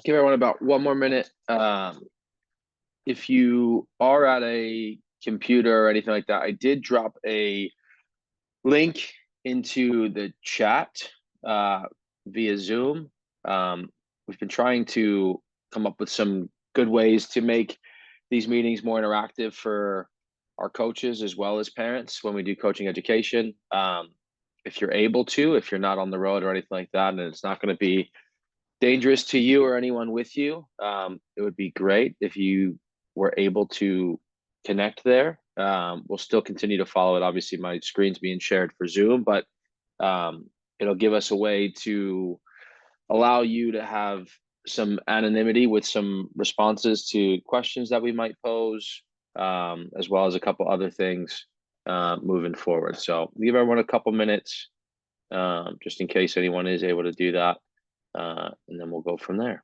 give everyone about one more minute. If you are at a computer or anything like that, I did drop a link into the chat via Zoom. We've been trying to come up with some good ways to make these meetings more interactive for our coaches as well as parents when we do coaching education. If you're able to, if you're not on the road or anything like that, and it's not going to be dangerous to you or anyone with you, it would be great if you were able to connect there. We'll still continue to follow it. Obviously, my screen's being shared for Zoom, but it'll give us a way to allow you to have some anonymity with some responses to questions that we might pose, as well as a couple other things moving forward. So give everyone a couple minutes, just in case anyone is able to do that. And then we'll go from there.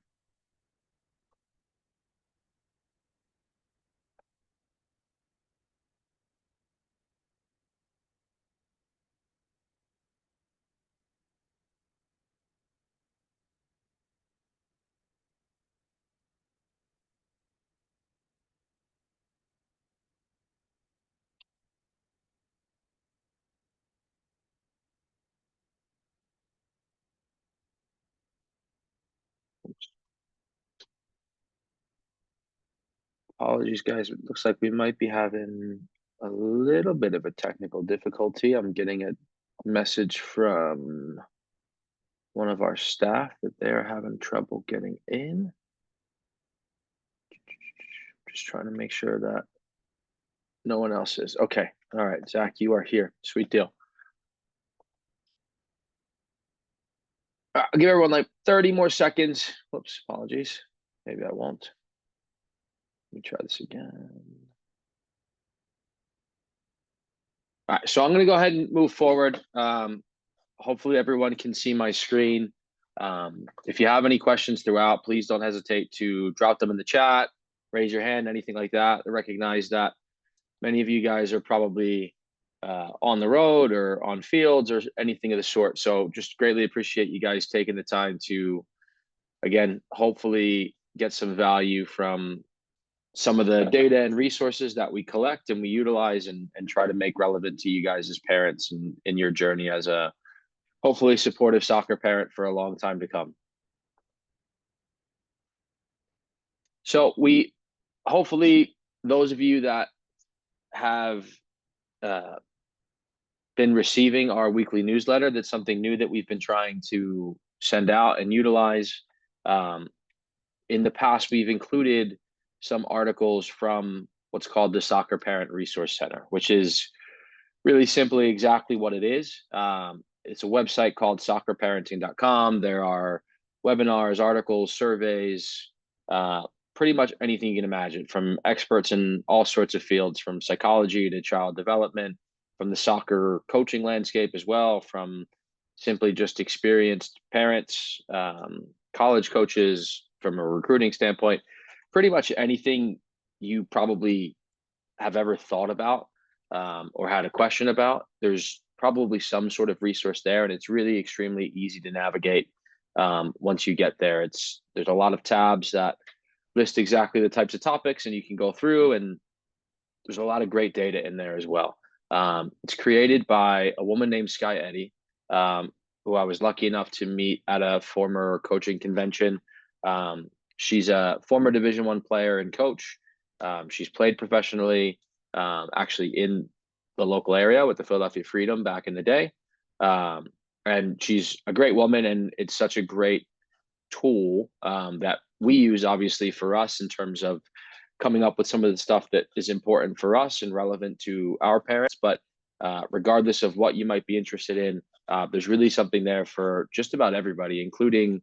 Apologies, guys. It looks like we might be having a little bit of a technical difficulty. I'm getting a message from one of our staff that they're having trouble getting in. Just trying to make sure that no one else is. Okay. All right, Zach, you are here. Sweet deal. I'll give everyone like 30 more seconds. Whoops, apologies. Maybe I won't. Let me try this again. All right, so I'm going to go ahead and move forward. Hopefully everyone can see my screen. If you have any questions throughout, please don't hesitate to drop them in the chat, raise your hand, anything like that. I recognize that many of you guys are probably on the road or on fields or anything of the sort. So just greatly appreciate you guys taking the time to, again, hopefully get some value from some of the data and resources that we collect and we utilize and try to make relevant to you guys as parents and in your journey as a hopefully supportive soccer parent for a long time to come. So we hopefully those of you that have been receiving our weekly newsletter, that's something new that we've been trying to send out and utilize. In the past, we've included some articles from what's called the Soccer Parent Resource Center, which is really simply exactly what it is. It's a website called soccerparenting.com. There are webinars, articles, surveys, pretty much anything you can imagine, from experts in all sorts of fields, from psychology to child development, from the soccer coaching landscape as well, from simply just experienced parents, college coaches, from a recruiting standpoint, pretty much anything you probably have ever thought about or had a question about. There's probably some sort of resource there, and it's really extremely easy to navigate once you get there. There's a lot of tabs that list exactly the types of topics, and you can go through, and there's a lot of great data in there as well. It's created by a woman named Sky Eddy, who I was lucky enough to meet at a former coaching convention. She's a former Division I player and coach. She's played professionally, actually in the local area with the Philadelphia Freedom back in the day. And she's a great woman, and it's such a great tool that we use, obviously, for us in terms of coming up with some of the stuff that is important for us and relevant to our parents. But regardless of what you might be interested in, there's really something there for just about everybody, including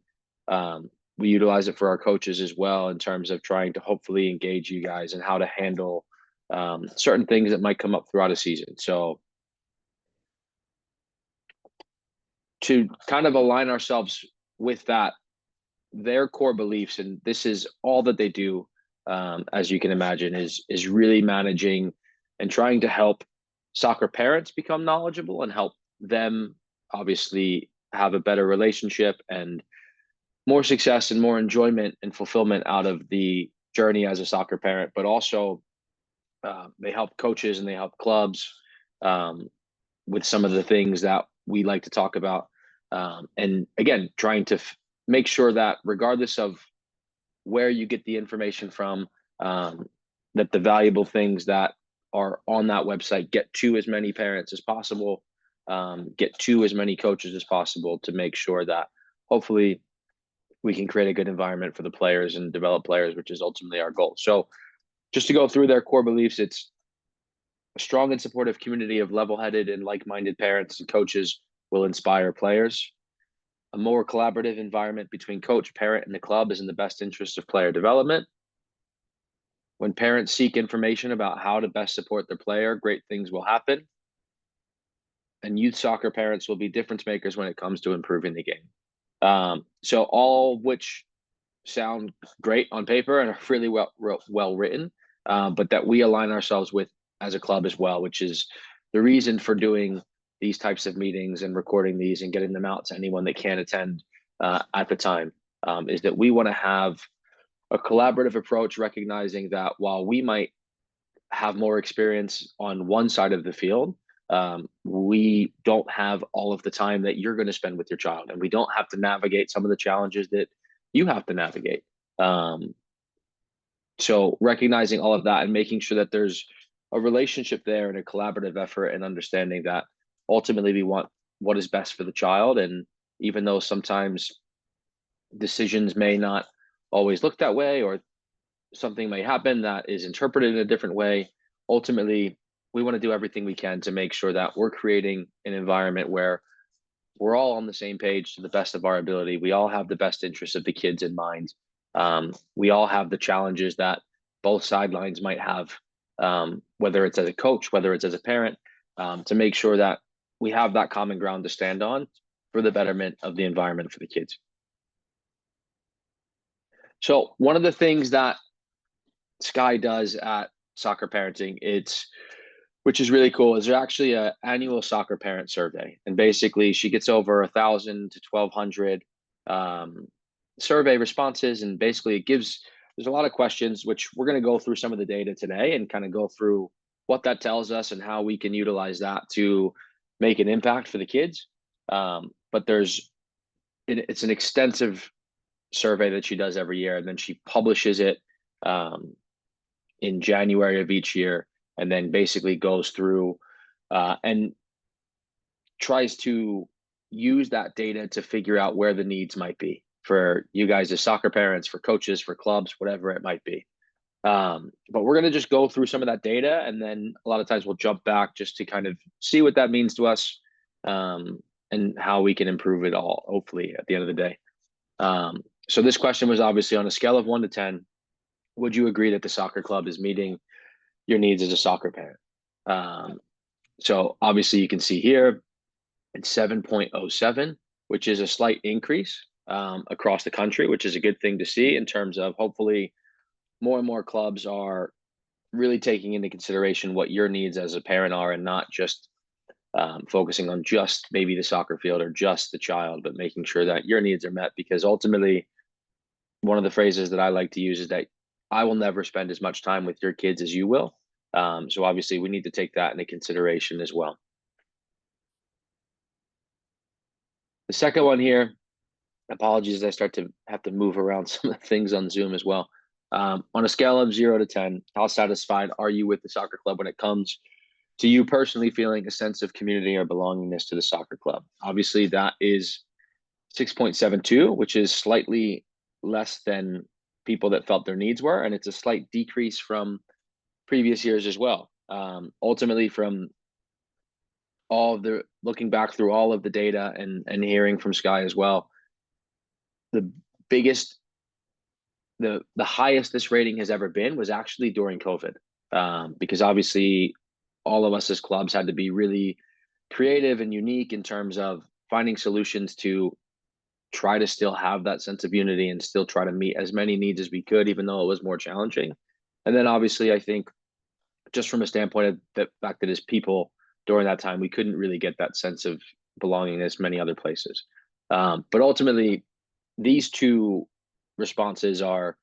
we utilize it for our coaches as well in terms of trying to hopefully engage you guys and how to handle certain things that might come up throughout a season. So to kind of align ourselves with that, their core beliefs, and this is all that they do, as you can imagine, is really managing and trying to help soccer parents become knowledgeable and help them obviously have a better relationship and more success and more enjoyment and fulfillment out of the journey as a soccer parent, but also they help coaches and they help clubs um, with some of the things that we like to talk about. And again, trying to make sure that regardless of where you get the information from, um, that the valuable things that are on that website get to as many parents as possible, get to as many coaches as possible to make sure that hopefully we can create a good environment for the players and develop players, which is ultimately our goal. So just to go through their core beliefs, it's a strong and supportive community of level-headed and like-minded parents and coaches will inspire players. A more collaborative environment between coach, parent, and the club is in the best interest of player development. When parents seek information about how to best support their player, great things will happen. And youth soccer parents will be difference makers when it comes to improving the game. So all of which sound great on paper and are really well written, but that we align ourselves with as a club as well, which is the reason for doing these types of meetings and recording these and getting them out to anyone that can attend at the time, is that we want to have a collaborative approach, recognizing that while we might have more experience on one side of the field, we don't have all of the time that you're going to spend with your child, and we don't have to navigate some of the challenges that you have to navigate. So recognizing all of that and making sure that there's a relationship there and a collaborative effort, and understanding that ultimately we want what is best for the child. And even though sometimes decisions may not always look that way, or something may happen that is interpreted in a different way, ultimately we want to do everything we can to make sure that we're creating an environment where we're all on the same page to the best of our ability. We all have the best interests of the kids in mind. We all have the challenges that both sidelines might have, whether it's as a coach, whether it's as a parent, to make sure that we have that common ground to stand on for the betterment of the environment for the kids. So one of the things that Sky does at Soccer Parenting, which is really cool, is there actually an annual soccer parent survey, and basically she gets over 1,000 to 1,200 survey responses, and basically there's a lot of questions, which we're going to go through some of the data today and kind of go through what that tells us and how we can utilize that to make an impact for the kids. But it's an extensive survey that she does every year, and then she publishes it in January of each year, and then basically goes through and tries to use that data to figure out where the needs might be for you guys as soccer parents, for coaches, for clubs, whatever it might be. But we're going to just go through some of that data, and then a lot of times we'll jump back just to kind of see what that means to us, and how we can improve it all, hopefully, at the end of the day. So this question was obviously on a scale of 1 to 10. Would you agree that the soccer club is meeting your needs as a soccer parent? So obviously you can see here it's 7.07, which is a slight increase across the country, which is a good thing to see in terms of hopefully more and more clubs are really taking into consideration what your needs as a parent are, and not just focusing on just maybe the soccer field or just the child, but making sure that your needs are met. Because ultimately, one of the phrases that I like to use is that I will never spend as much time with your kids as you will. So obviously we need to take that into consideration as well. The second one here, apologies, I start to have to move around some of the things on Zoom as well. On a scale of 0 to 10, how satisfied are you with the soccer club when it comes to you personally feeling a sense of community or belongingness to the soccer club? Obviously that is 6.72, which is slightly less than people that felt their needs were, and it's a slight decrease from previous years as well. Ultimately, from looking back through all of the data and hearing from Sky as well, the biggest, the highest this rating has ever been was actually during COVID, because obviously all of us as clubs had to be really creative and unique in terms of finding solutions to try to still have that sense of unity and still try to meet as many needs as we could, even though it was more challenging. And then obviously, I think just from a standpoint of the fact that as people during that time, we couldn't really get that sense of belonging as many other places. But ultimately, these two responses are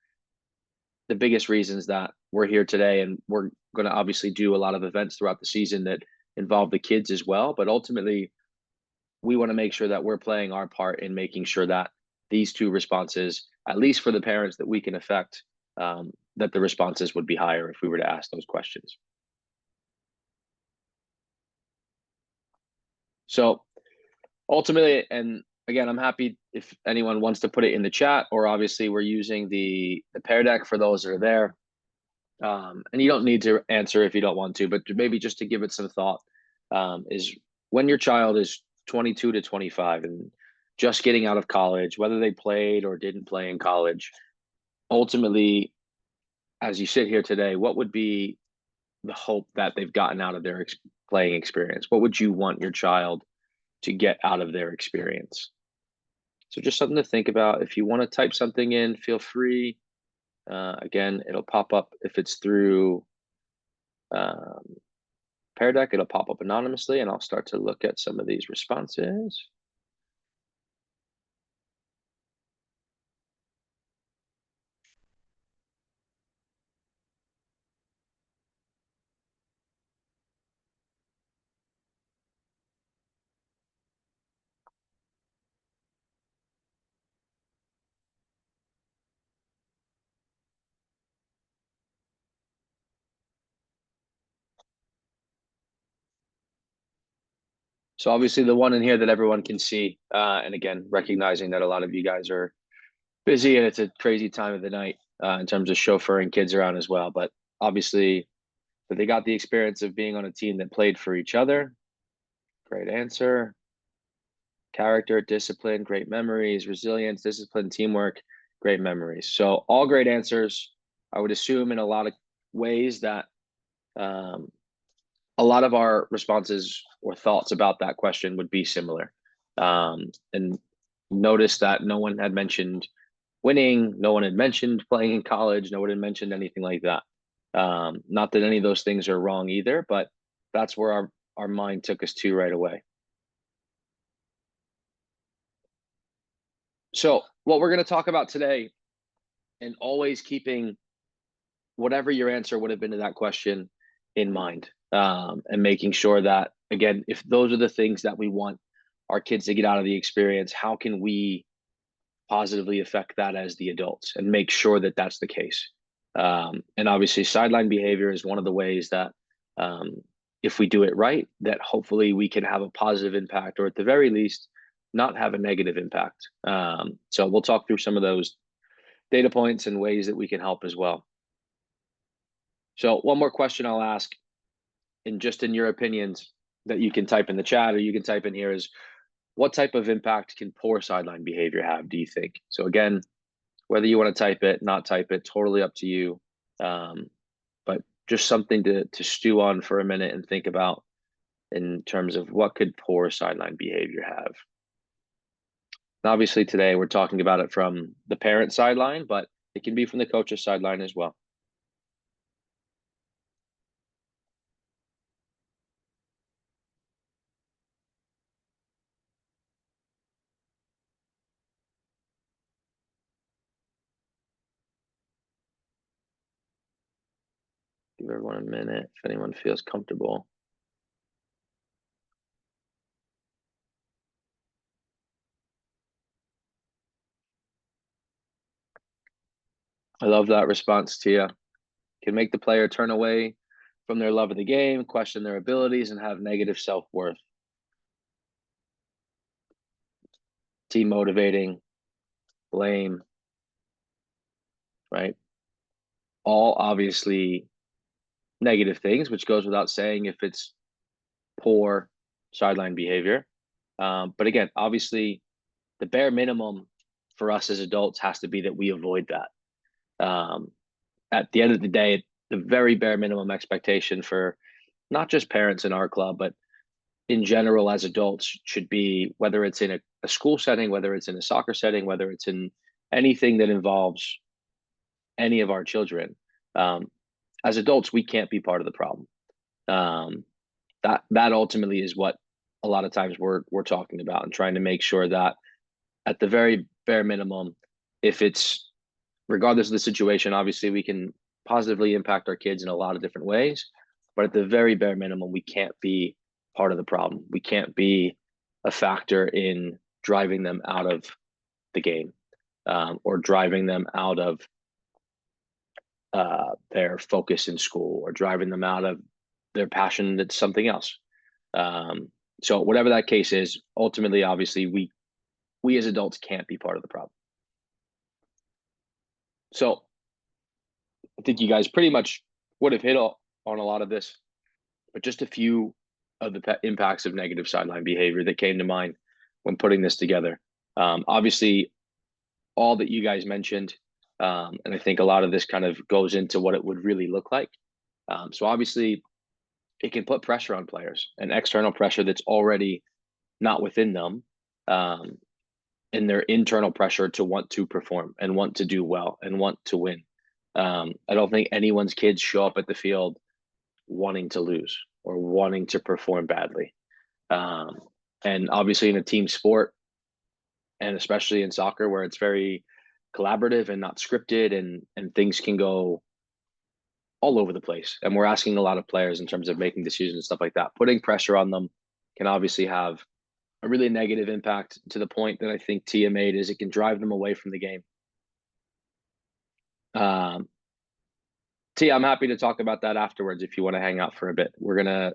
the biggest reasons that we're here today, and we're going to obviously do a lot of events throughout the season that involve the kids as well. But ultimately, we want to make sure that we're playing our part in making sure that these two responses, at least for the parents that we can affect, that the responses would be higher if we were to ask those questions. So ultimately, and again, I'm happy if anyone wants to put it in the chat, or obviously we're using the pair deck for those that are there. And you don't need to answer if you don't want to, but maybe just to give it some thought, is when your child is 22 to 25 and just getting out of college, whether they played or didn't play in college, ultimately, as you sit here today, what would be the hope that they've gotten out of their playing experience? What would you want your child to get out of their experience? So just something to think about. If you want to type something in, feel free. Again, it'll pop up if it's through um, Pear Deck. It'll pop up anonymously, and I'll start to look at some of these responses. So obviously the one in here that everyone can see, and again, recognizing that a lot of you guys are busy and it's a crazy time of the night in terms of chauffeuring kids around as well. But obviously, that they got the experience of being on a team that played for each other. Great answer. Character, discipline, great memories, resilience, discipline, teamwork, great memories. So all great answers. I would assume in a lot of ways that um, a lot of our responses or thoughts about that question would be similar. And notice that no one had mentioned winning, no one had mentioned playing in college, no one had mentioned anything like that. Not that any of those things are wrong either, but that's where our mind took us to right away. So what we're going to talk about today, and always keeping whatever your answer would have been to that question in mind, and making sure that, again, if those are the things that we want our kids to get out of the experience, how can we positively affect that as the adults and make sure that that's the case? And obviously, sideline behavior is one of the ways that, if we do it right, that hopefully we can have a positive impact, or at the very least, not have a negative impact. So we'll talk through some of those data points and ways that we can help as well. So one more question I'll ask, and just in your opinions that you can type in the chat or you can type in here, is what type of impact can poor sideline behavior have, do you think? So again, whether you want to type it, not type it, totally up to you. But just something to stew on for a minute and think about in terms of what could poor sideline behavior have. And obviously today we're talking about it from the parent sideline, but it can be from the coach's sideline as well. Give everyone a minute if anyone feels comfortable. I love that response, Tia. Can make the player turn away from their love of the game, question their abilities, and have negative self-worth. Team motivating, blame, right? All obviously negative things, which goes without saying if it's poor sideline behavior. But again, obviously, the bare minimum for us as adults has to be that we avoid that. At the end of the day, the very bare minimum expectation for not just parents in our club, but in general as adults should be, whether it's in a school setting, whether it's in a soccer setting, whether it's in anything that involves any of our children. As adults, we can't be part of the problem. That ultimately is what a lot of times we're talking about, and trying to make sure that at the very bare minimum, if it's regardless of the situation, obviously we can positively impact our kids in a lot of different ways, but at the very bare minimum, we can't be part of the problem. We can't be a factor in driving them out of the game, or driving them out of their focus in school, or driving them out of their passion that's something else. So whatever that case is, ultimately, obviously, we as adults can't be part of the problem. So I think you guys pretty much would have hit on a lot of this, but just a few of the impacts of negative sideline behavior that came to mind when putting this together. Obviously, all that you guys mentioned, and I think a lot of this kind of goes into what it would really look like. So obviously, it can put pressure on players, and external pressure that's already not within them, and their internal pressure to want to perform and want to do well and want to win. I don't think anyone's kids show up at the field wanting to lose or wanting to perform badly. Um, and obviously, in a team sport, and especially in soccer, where it's very collaborative and not scripted, and things can go all over the place. And we're asking a lot of players in terms of making decisions and stuff like that. Putting pressure on them can obviously have a really negative impact, to the point that I think Tia made, is it can drive them away from the game. Um, Tia, I'm happy to talk about that afterwards if you want to hang out for a bit. We're gonna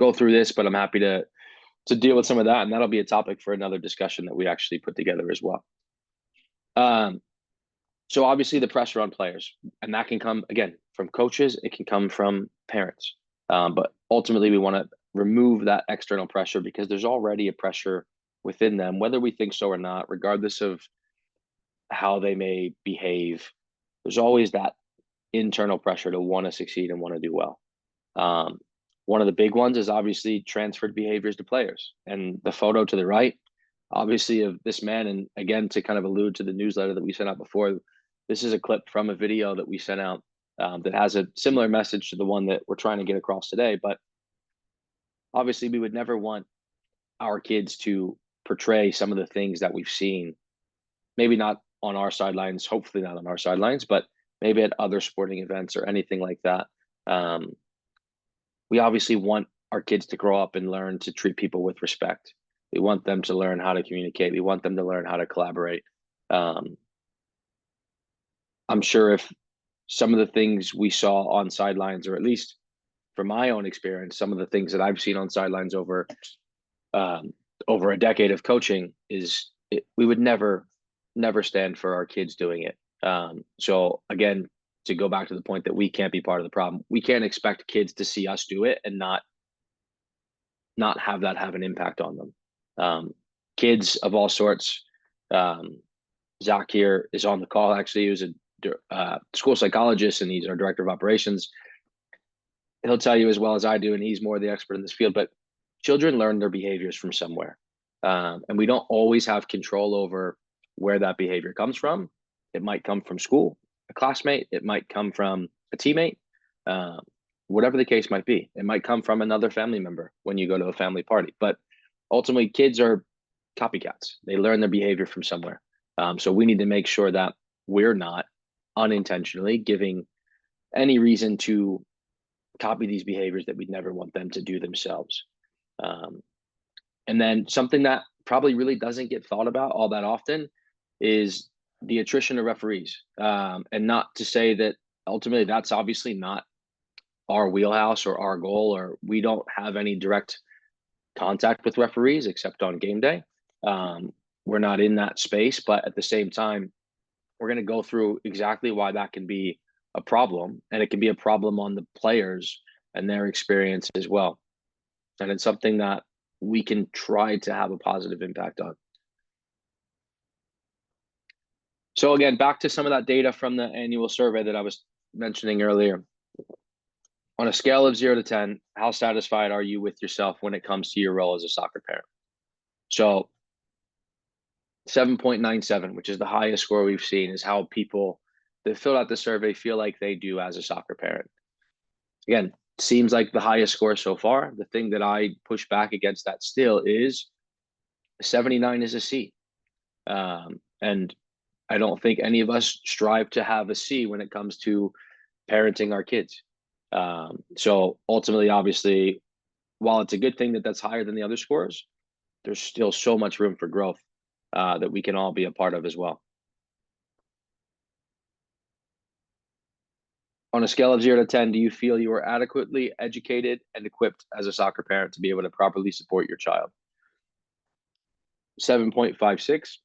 go through this, but I'm happy to deal with some of that, and that'll be a topic for another discussion that we actually put together as well. So obviously the pressure on players, and that can come again from coaches, it can come from parents, but ultimately we want to remove that external pressure, because there's already a pressure within them, whether we think so or not, regardless of how they may behave. There's always that internal pressure to want to succeed and want to do well. Um, One of the big ones is obviously transferred behaviors to players, and the photo to the right, obviously, of this man. And again, to kind of allude to the newsletter that we sent out before, this is a clip from a video that we sent out, that has a similar message to the one that we're trying to get across today. But obviously, we would never want our kids to portray some of the things that we've seen, maybe not on our sidelines, hopefully not on our sidelines, but maybe at other sporting events or anything like that. We obviously want our kids to grow up and learn to treat people with respect. We want them to learn how to communicate. We want them to learn how to collaborate. I'm sure if some of the things we saw on sidelines, or at least from my own experience, some of the things that I've seen on sidelines over a decade of coaching, we would never stand for our kids doing it. So again, to go back to the point that we can't be part of the problem, we can't expect kids to see us do it and not have that have an impact on them. Kids of all sorts. Zach here is on the call. Actually, he was a school psychologist, and he's our director of operations. He'll tell you as well as I do, and he's more the expert in this field, but children learn their behaviors from somewhere. And we don't always have control over where that behavior comes from. It might come from school, a classmate. It might come from a teammate, whatever the case might be. It might come from another family member when you go to a family party. But ultimately, kids are copycats. They learn their behavior from somewhere. So we need to make sure that we're not unintentionally giving any reason to copy these behaviors that we'd never want them to do themselves. And then something that probably really doesn't get thought about all that often is the attrition of referees. And not to say that ultimately that's obviously not our wheelhouse or our goal, or we don't have any direct contact with referees except on game day. We're not in that space, but at the same time, we're going to go through exactly why that can be a problem, and it can be a problem on the players and their experience as well. And it's something that we can try to have a positive impact on. So again, back to some of that data from the annual survey that I was mentioning earlier. On a scale of 0 to 10, how satisfied are you with yourself when it comes to your role as a soccer parent? So 7.97, which is the highest score we've seen, is how people that filled out the survey feel like they do as a soccer parent. Again, seems like the highest score so far. The thing that I push back against that still is 79 is a C. And I don't think any of us strive to have a C when it comes to parenting our kids. So ultimately, obviously, while it's a good thing that that's higher than the other scores, there's still so much room for growth that we can all be a part of as well. On a scale of 0 to 10, do you feel you are adequately educated and equipped as a soccer parent to be able to properly support your child? 7.56,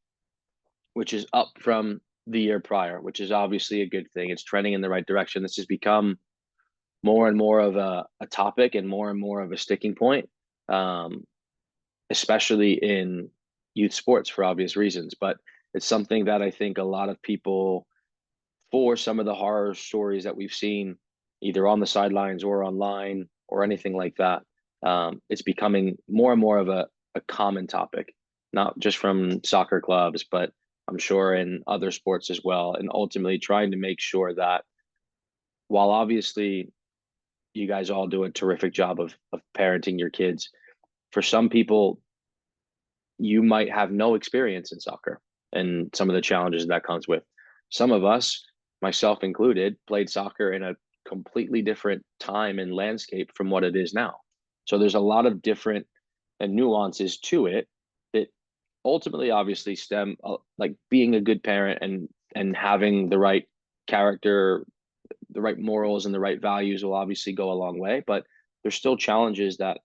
which is up from the year prior, which is obviously a good thing. It's trending in the right direction. This has become more and more of a topic and more of a sticking point, um, especially in youth sports for obvious reasons. But it's something that I think a lot of people, for some of the horror stories that we've seen, either on the sidelines or online or anything like that, it's becoming more and more of a common topic, not just from soccer clubs, but I'm sure in other sports as well. And ultimately trying to make sure that while obviously you guys all do a terrific job of parenting your kids, for some people, you might have no experience in soccer and some of the challenges that comes with. Some of us, myself included, played soccer in a completely different time and landscape from what it is now. So there's a lot of different and nuances to it that ultimately obviously stem like being a good parent and having the right character, the right morals and the right values will obviously go a long way, but there's still challenges that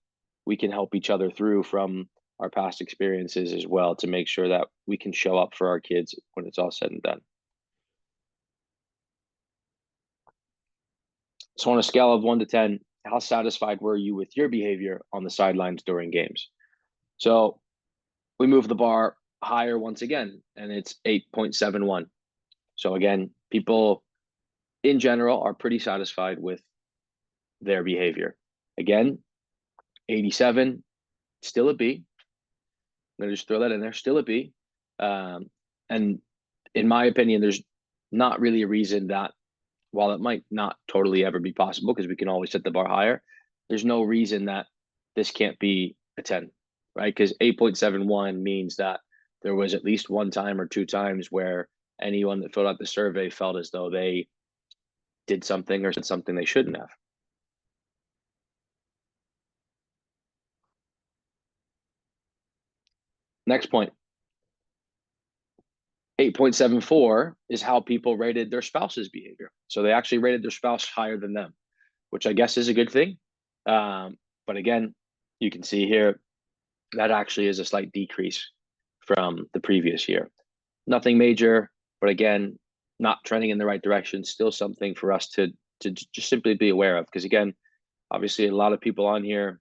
we can help each other through from our past experiences as well to make sure that we can show up for our kids when it's all said and done. So on a scale of 1 to 10, how satisfied were you with your behavior on the sidelines during games? So we move the bar higher once again, and it's 8.71. So again, people in general are pretty satisfied with their behavior. Again, 87, still a B. I'm going to just throw that in there, still a B. And in my opinion, there's not really a reason that, while it might not totally ever be possible because we can always set the bar higher, there's no reason that this can't be a 10, right? Because 8.71 means that there was at least one time or two times where anyone that filled out the survey felt as though they did something or said something they shouldn't have. Next point, 8.74 is how people rated their spouse's behavior. So they actually rated their spouse higher than them, which I guess is a good thing. But again, you can see here that actually is a slight decrease from the previous year. Nothing major, but again, not trending in the right direction. Still something for us to just simply be aware of. Because again, obviously a lot of people on here,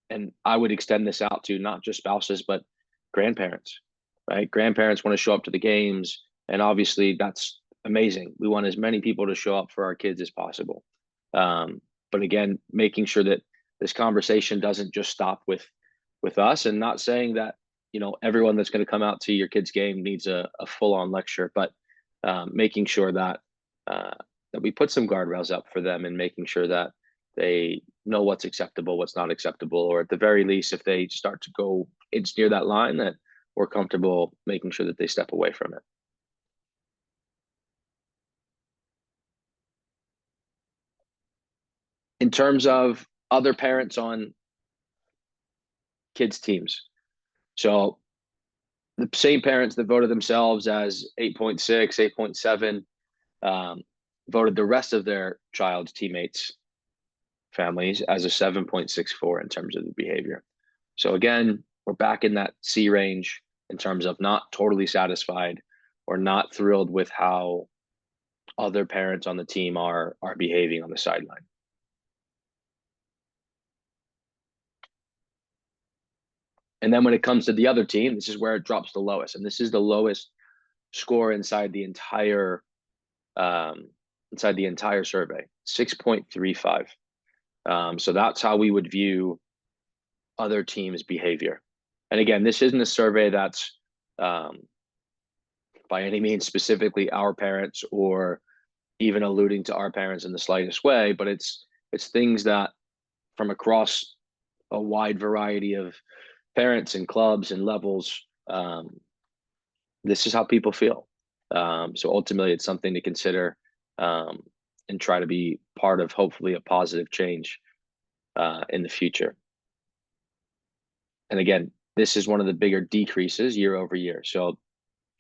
and I would extend this out to not just spouses, but grandparents, right? Grandparents want to show up to the games, and obviously that's amazing. We want as many people to show up for our kids as possible. But again, making sure that this conversation doesn't just stop with us, and not saying that everyone that's going to come out to your kid's game needs a full-on lecture, but making sure that that we put some guardrails up for them and making sure that they know what's acceptable, what's not acceptable, or at the very least, if they start to go inch near that line, that we're comfortable making sure that they step away from it. In terms of other parents on kids' teams, so the same parents that voted themselves as 8.6, 8.7, um, voted the rest of their child's teammates' families as a 7.64 in terms of the behavior. So again, we're back in that C range in terms of not totally satisfied or not thrilled with how other parents on the team are behaving on the sideline. And then when it comes to the other team, this is where it drops the lowest, and this is the lowest score inside the entire survey, 6.35. So that's how we would view other teams' behavior. And again, this isn't a survey that's by any means specifically our parents or even alluding to our parents in the slightest way, but it's things that from across a wide variety of parents and clubs and levels, this is how people feel. So ultimately, it's something to consider, um, and try to be part of hopefully a positive change in the future. And again, this is one of the bigger decreases year over year. So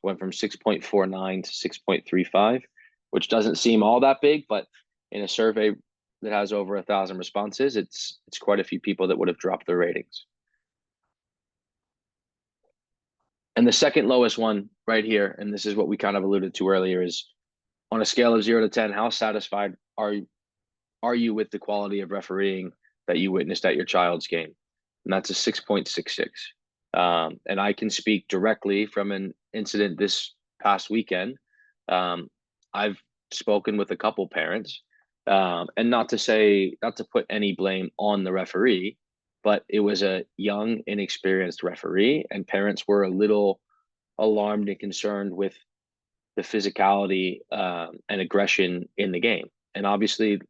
went from 6.49 to 6.35, which doesn't seem all that big, but in a survey that has over 1,000 responses, it's quite a few people that would have dropped their ratings. And the second lowest one right here, and this is what we kind of alluded to earlier, is on a scale of 0 to 10, how satisfied are you with the quality of refereeing that you witnessed at your child's game? And that's a 6.66. And I can speak directly from an incident this past weekend. I've spoken with a couple parents, and not to put any blame on the referee, but it was a young, inexperienced referee, and parents were a little alarmed and concerned with the physicality and aggression in the game. And obviously,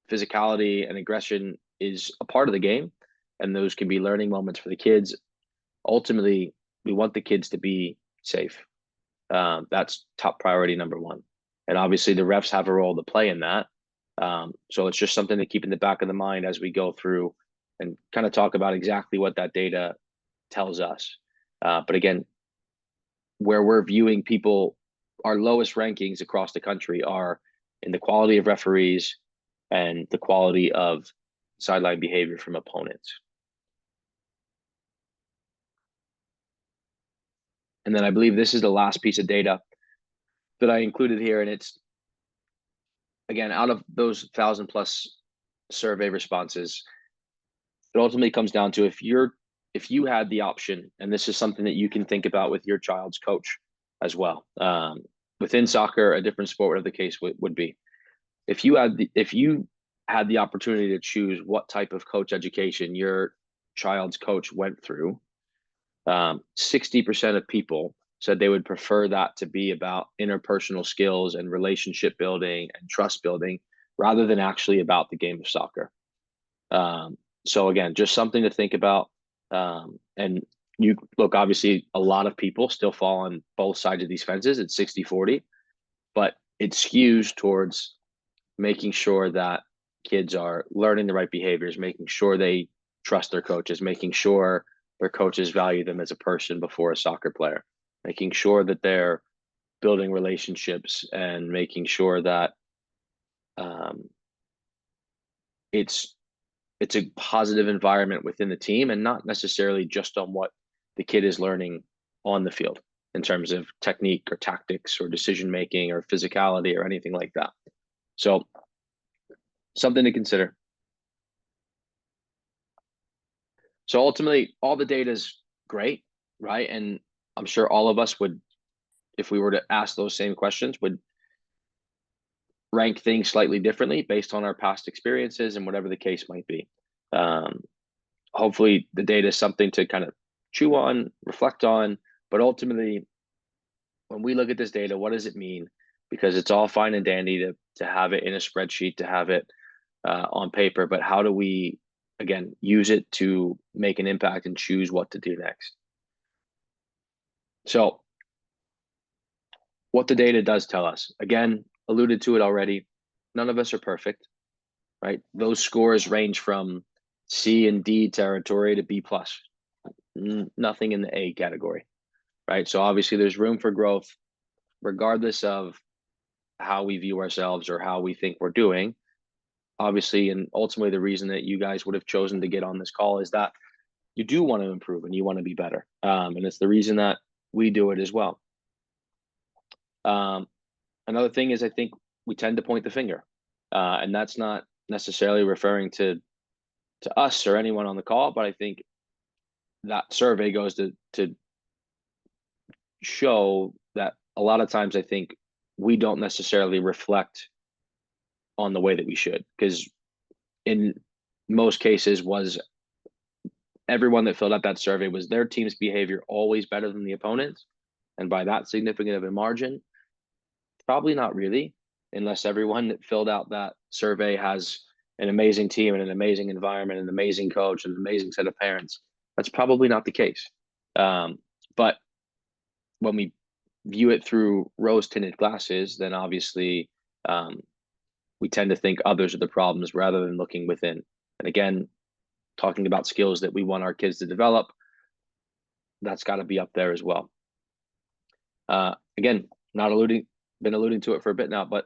physicality and aggression is a part of the game, and those can be learning moments for the kids. Ultimately, we want the kids to be safe. That's top priority number one. And obviously, the refs have a role to play in that. So it's just something to keep in the back of the mind as we go through and kind of talk about exactly what that data tells us. But again, where we're viewing people, our lowest rankings across the country are in the quality of referees and the quality of sideline behavior from opponents. And then I believe this is the last piece of data that I included here. And it's, again, out of those 1,000 plus survey responses, it ultimately comes down to if you had the option, and this is something that you can think about with your child's coach as well. Within soccer, a different sport, whatever the case would be. If you had the opportunity to choose what type of coach education your child's coach went through, 60% of people said they would prefer that to be about interpersonal skills and relationship building and trust building rather than actually about the game of soccer. So again, just something to think about. And you look, obviously, a lot of people still fall on both sides of these fences. It's 60-40, but it skews towards making sure that kids are learning the right behaviors, making sure they trust their coaches, making sure their coaches value them as a person before a soccer player, making sure that they're building relationships and making sure that it's a positive environment within the team and not necessarily just on what the kid is learning on the field in terms of technique or tactics or decision making or physicality or anything like that. So something to consider. So ultimately, all the data is great, right? And I'm sure all of us would, if we were to ask those same questions, would rank things slightly differently based on our past experiences and whatever the case might be. Hopefully the data is something to kind of chew on, reflect on, but ultimately, when we look at this data, what does it mean? Because it's all fine and dandy to have it in a spreadsheet, to have it on paper, but how do we, again, use it to make an impact and choose what to do next? So what the data does tell us, again, alluded to it already, none of us are perfect, right? Those scores range from C and D territory to B plus, nothing in the A category, right? So obviously there's room for growth, regardless of how we view ourselves or how we think we're doing. Obviously, and ultimately the reason that you guys would have chosen to get on this call is that you do want to improve and you want to be better. And it's the reason that we do it as well. Another thing is I think we tend to point the finger, and that's not necessarily referring to us or anyone on the call, but I think that survey goes to show that a lot of times I think we don't necessarily reflect on the way that we should, because in most cases was everyone that filled out that survey was their team's behavior always better than the opponent's, and by that significant of a margin? Probably not really, unless everyone that filled out that survey has an amazing team and an amazing environment, an amazing coach, and an amazing set of parents. That's probably not the case. But when we view it through rose-tinted glasses, then obviously we tend to think others are the problems rather than looking within. And again, talking about skills that we want our kids to develop, that's got to be up there as well. Again, been alluding to it for a bit now, but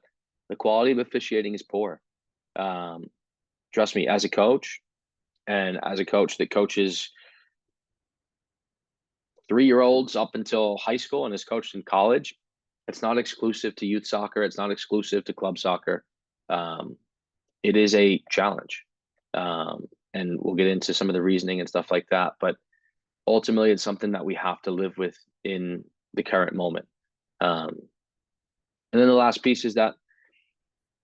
the quality of officiating is poor. Trust me, as a coach, and as a coach that coaches 3-year-olds up until high school and has coached in college, it's not exclusive to youth soccer. It's not exclusive to club soccer. It is a challenge. And we'll get into some of the reasoning and stuff like that. But ultimately, it's something that we have to live with in the current moment. And then the last piece is that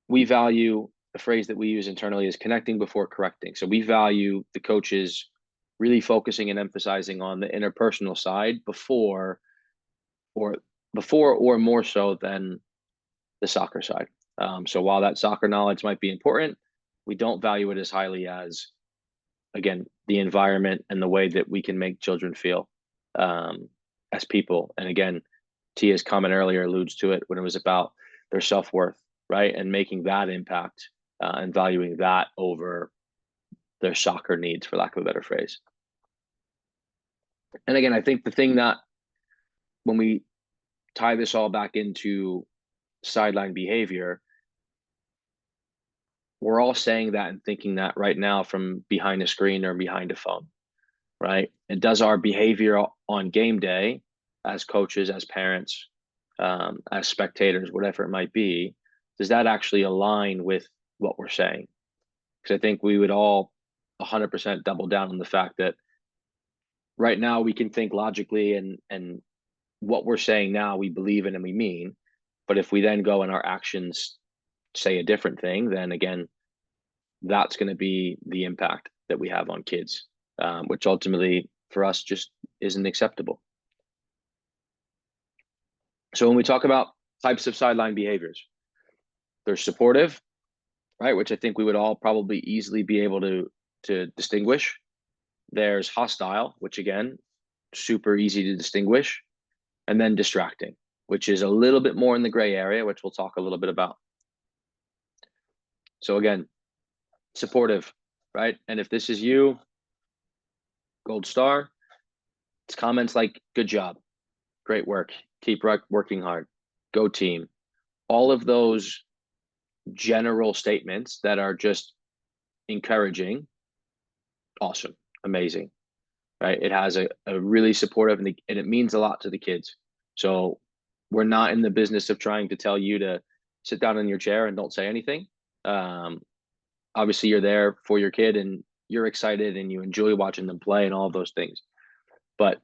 we value the phrase that we use internally is connecting before correcting. So we value the coaches really focusing and emphasizing on the interpersonal side before or more so than the soccer side. So while that soccer knowledge might be important, we don't value it as highly as, again, the environment and the way that we can make children feel as people. And again, Tia's comment earlier alludes to it when it was about their self-worth, right? And making that impact and valuing that over their soccer needs, for lack of a better phrase. And again, I think the thing that when we tie this all back into sideline behavior, we're all saying that and thinking that right now from behind a screen or behind a phone, right? And does our behavior on game day as coaches, as parents, as spectators, whatever it might be, does that actually align with what we're saying? Because I think we would all 100% double down on the fact that right now we can think logically and what we're saying now we believe in and we mean. But if we then go and our actions say a different thing, then again, that's going to be the impact that we have on kids, which ultimately for us just isn't acceptable. So when we talk about types of sideline behaviors, there's supportive, right? Which I think we would all probably easily be able to distinguish. There's hostile, which again, super easy to distinguish. And then distracting, which is a little bit more in the gray area, which we'll talk a little bit about. So again, supportive, right? And if this is you, gold star. It's comments like, good job, great work, keep working hard, go team. All of those general statements that are just encouraging, awesome, amazing, right? It has a really supportive and it means a lot to the kids. So we're not in the business of trying to tell you to sit down in your chair and don't say anything. Obviously, you're there for your kid and you're excited and you enjoy watching them play and all of those things. But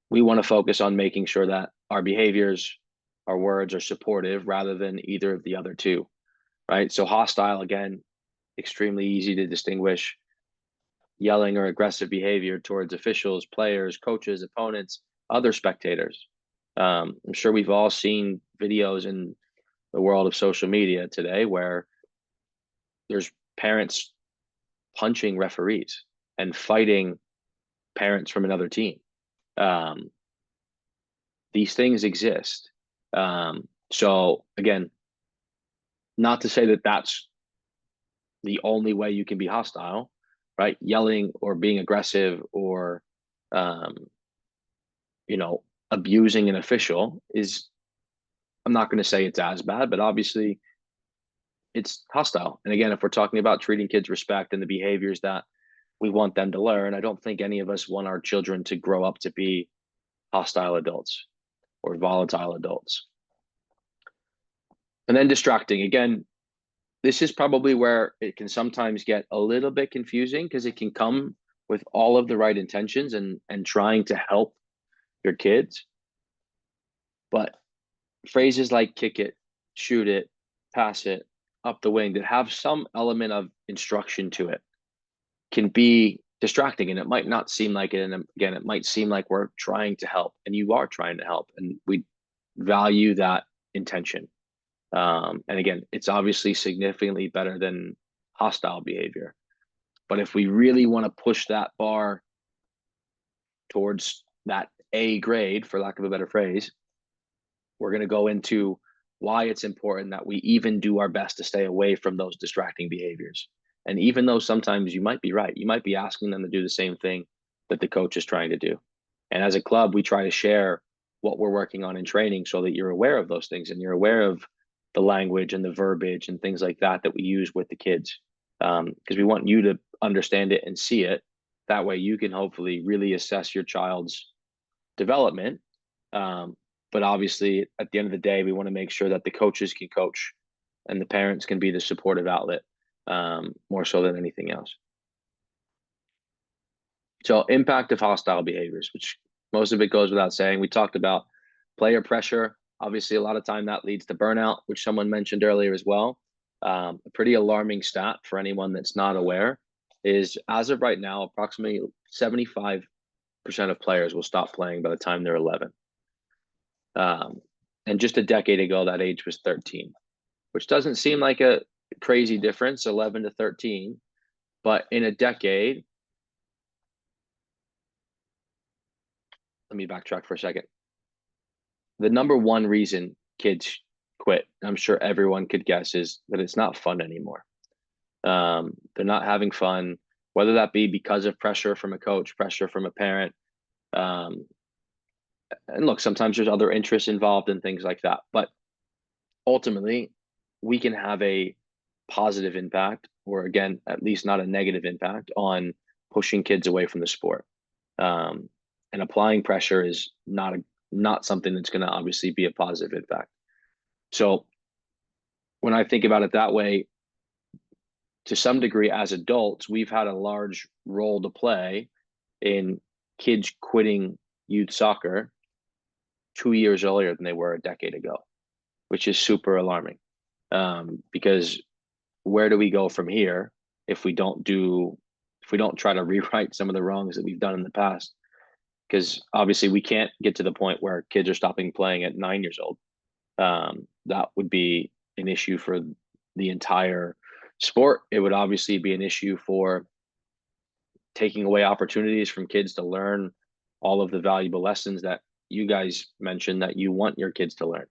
we want to focus on making sure that our behaviors, our words are supportive rather than either of the other two, right? So hostile, again, extremely easy to distinguish. Yelling or aggressive behavior towards officials, players, coaches, opponents, other spectators. I'm sure we've all seen videos in the world of social media today where there's parents punching referees and fighting parents from another team. These things exist. So again, not to say that that's the only way you can be hostile, right? Yelling or being aggressive or, abusing an official is, I'm not going to say it's as bad, but obviously it's hostile. And again, if we're talking about treating kids respect and the behaviors that we want them to learn, I don't think any of us want our children to grow up to be hostile adults or volatile adults. And then distracting. Again, this is probably where it can sometimes get a little bit confusing because it can come with all of the right intentions and trying to help your kids. But phrases like kick it, shoot it, pass it, up the wing that have some element of instruction to it can be distracting, and it might not seem like it. And again, it might seem like we're trying to help, and you are trying to help, and we value that intention. And again, it's obviously significantly better than hostile behavior. But if we really want to push that bar towards that A grade, for lack of a better phrase, We're going to go into why it's important that we even do our best to stay away from those distracting behaviors. And even though sometimes you might be right, you might be asking them to do the same thing that the coach is trying to do. And as a club, we try to share what we're working on in training so that you're aware of those things and you're aware of the language and the verbiage and things like that that we use with the kids. Because we want you to understand it and see it. That way you can hopefully really assess your child's development. But obviously, at the end of the day, we want to make sure that the coaches can coach and the parents can be the supportive outlet, more so than anything else. So, impact of hostile behaviors, which most of it goes without saying. We talked about player pressure. Obviously, a lot of time that leads to burnout, which someone mentioned earlier as well. A pretty alarming stat for anyone that's not aware is, as of right now, approximately 75% of players will stop playing by the time they're 11. And just a decade ago, that age was 13, which doesn't seem like a crazy difference, 11 to 13. But in a decade, let me backtrack for a second. The number one reason kids quit, I'm sure everyone could guess, is that it's not fun anymore. They're not having fun, whether that be because of pressure from a coach, pressure from a parent. And look, sometimes there's other interests involved and things like that. But ultimately, we can have a positive impact, or again, at least not a negative impact, on pushing kids away from the sport. And applying pressure is not something that's going to obviously be a positive impact. So when I think about it that way, to some degree, as adults, we've had a large role to play in kids quitting youth soccer 2 years earlier than they were a decade ago, which is super alarming. Because where do we go from here if we don't try to rewrite some of the wrongs that we've done in the past? Because obviously we can't get to the point where kids are stopping playing at 9 years old. That would be an issue for the entire sport. It would obviously be an issue for taking away opportunities from kids to learn all of the valuable lessons that you guys mentioned that you want your kids to learn.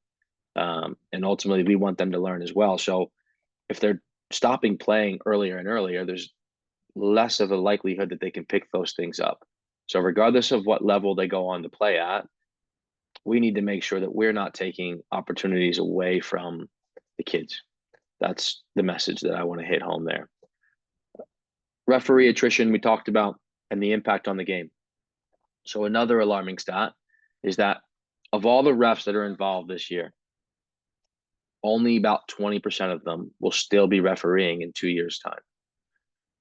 And ultimately, we want them to learn as well. So if they're stopping playing earlier and earlier, there's less of a likelihood that they can pick those things up. So regardless of what level they go on to play at, we need to make sure that we're not taking opportunities away from the kids. That's the message that I want to hit home there. Referee attrition, we talked about, and the impact on the game. So another alarming stat is that of all the refs that are involved this year, only about 20% of them will still be refereeing in 2 years' time.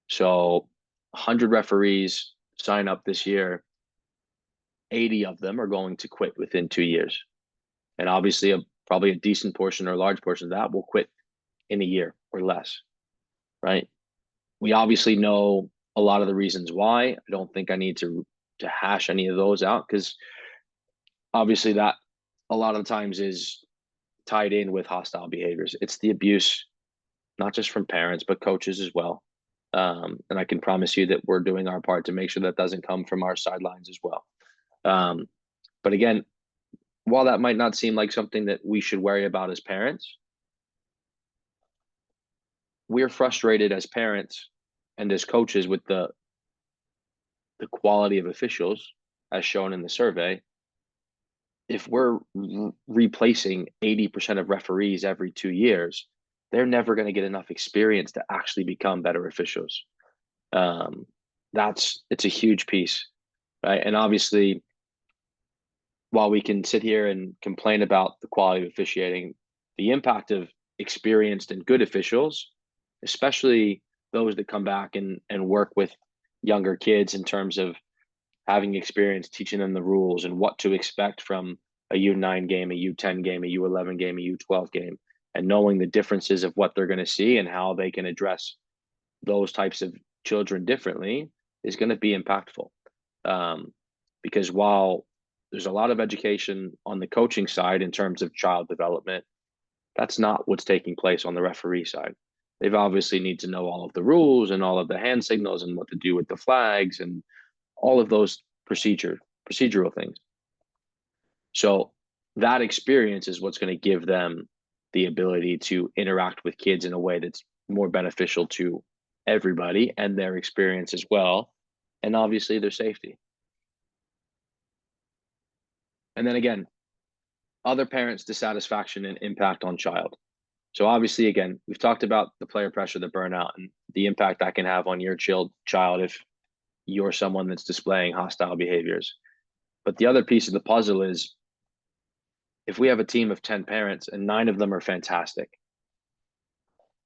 So 100 referees sign up this year, 80 of them are going to quit within 2 years. And obviously, probably a decent portion or a large portion of that will quit in a year or less, right? We obviously know a lot of the reasons why. I don't think I need to hash any of those out, because obviously that a lot of the times is tied in with hostile behaviors. It's the abuse, not just from parents, but coaches as well. And I can promise you that we're doing our part to make sure that doesn't come from our sidelines as well. But again, while that might not seem like something that we should worry about as parents, we're frustrated as parents and as coaches with the quality of officials, as shown in the survey. If we're replacing 80% of referees every 2 years, they're never going to get enough experience to actually become better officials. It's a huge piece, right? And obviously, while we can sit here and complain about the quality of officiating, the impact of experienced and good officials, especially those that come back and work with younger kids in terms of having experience, teaching them the rules and what to expect from a U9 game, a U10 game, a U11 game, a U12 game, and knowing the differences of what they're going to see and how they can address those types of children differently is going to be impactful. Because while there's a lot of education on the coaching side in terms of child development, that's not what's taking place on the referee side. They've obviously need to know all of the rules and all of the hand signals and what to do with the flags and all of those procedural things. So that experience is what's going to give them the ability to interact with kids in a way that's more beneficial to everybody and their experience as well, and obviously their safety. And then again, other parents' dissatisfaction and impact on child. So obviously, again, we've talked about the player pressure, the burnout, and the impact that can have on your child if you're someone that's displaying hostile behaviors. But the other piece of the puzzle is if we have a team of 10 parents and 9 of them are fantastic,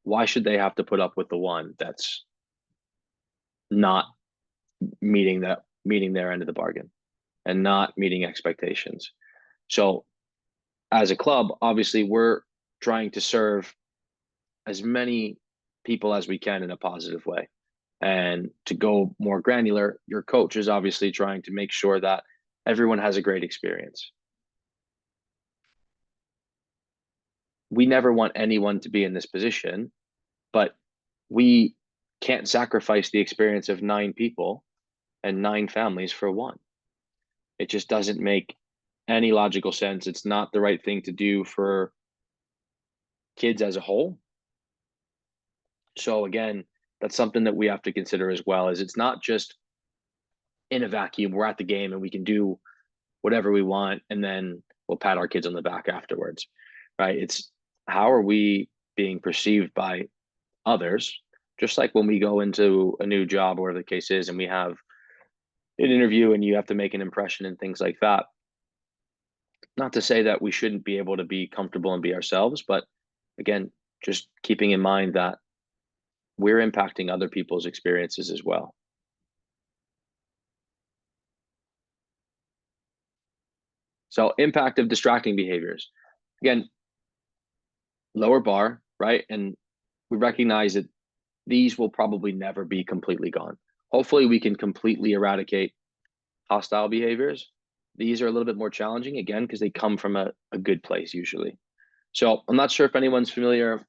why should they have to put up with the one that's not meeting their end of the bargain and not meeting expectations? So as a club, obviously we're trying to serve as many people as we can in a positive way. And to go more granular, your coach is obviously trying to make sure that everyone has a great experience. We never want anyone to be in this position, but we can't sacrifice the experience of 9 people and 9 families for one. It just doesn't make any logical sense. It's not the right thing to do for kids as a whole. So again, that's something that we have to consider as well, is it's not just in a vacuum. We're at the game and we can do whatever we want and then we'll pat our kids on the back afterwards, right? It's how are we being perceived by others? Just like when we go into a new job or whatever the case is, and we have an interview and you have to make an impression and things like that. Not to say that we shouldn't be able to be comfortable and be ourselves, but again, just keeping in mind that we're impacting other people's experiences as well. So, impact of distracting behaviors. Again, lower bar, right? And we recognize that these will probably never be completely gone. Hopefully, we can completely eradicate hostile behaviors. These are a little bit more challenging, again, because they come from a good place usually. So I'm not sure if anyone's familiar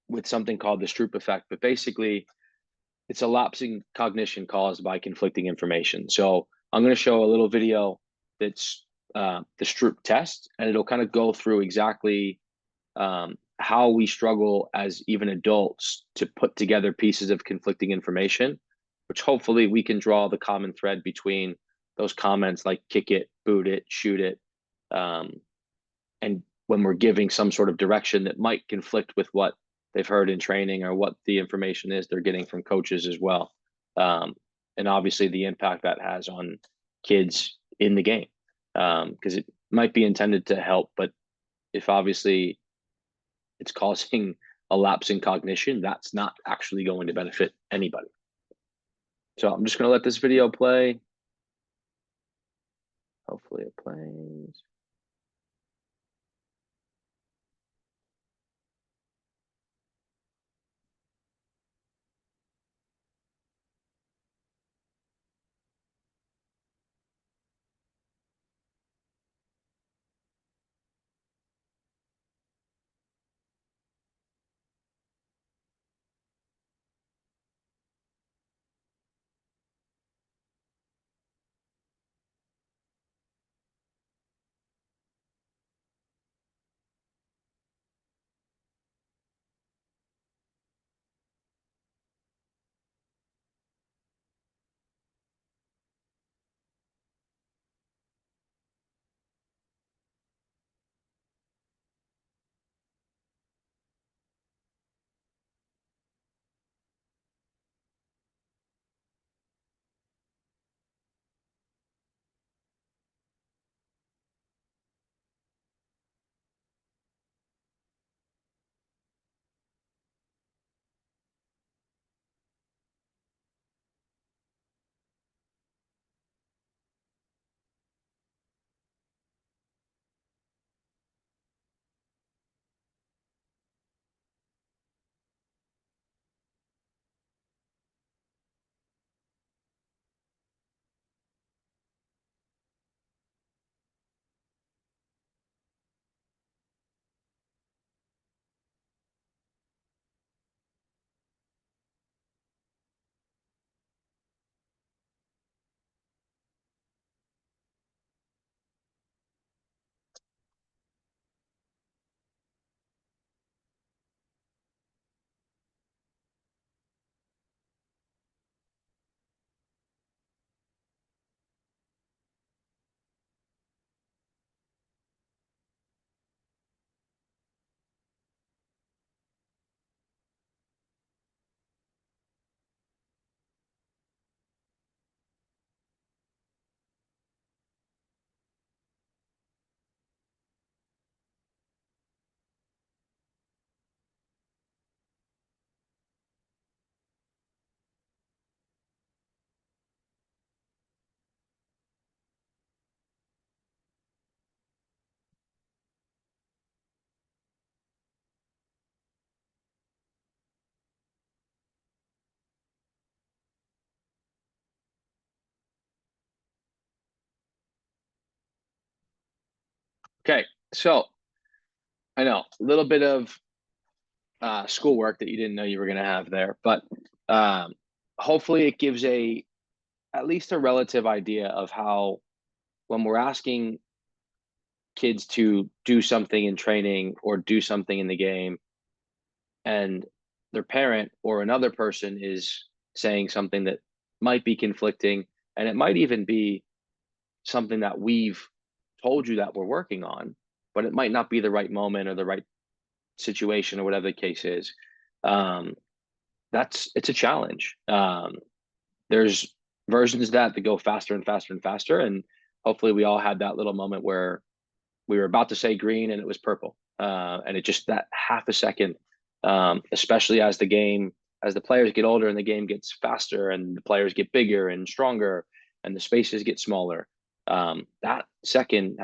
with something called the Stroop effect, but basically it's a lapsing cognition caused by conflicting information. So I'm going to show a little video that's the Stroop test, and it'll kind of go through exactly how we struggle as even adults to put together pieces of conflicting information, which hopefully we can draw the common thread between those comments like kick it, boot it, shoot it, and when we're giving some sort of direction that might conflict with what they've heard in training or what the information is they're getting from coaches as well. And obviously the impact that has on kids in the game, because it might be intended to help, but if obviously it's causing a lapse in cognition, that's not actually going to benefit anybody. So I'm just going to let this video play. Hopefully it plays. Okay, so I know a little bit of schoolwork that you didn't know you were going to have there, but um, hopefully it gives a at least a relative idea of how when we're asking kids to do something in training or do something in the game, and their parent or another person is saying something that might be conflicting, and it might even be something that we've told you that we're working on, but it might not be the right moment or the right situation or whatever the case is. Um, it's a challenge. There's versions of that go faster and faster and faster, and hopefully we all had that little moment where we were about to say green and it was purple, and it just that half a second, especially as the players get older and the game gets faster and the players get bigger and stronger and the spaces get smaller. That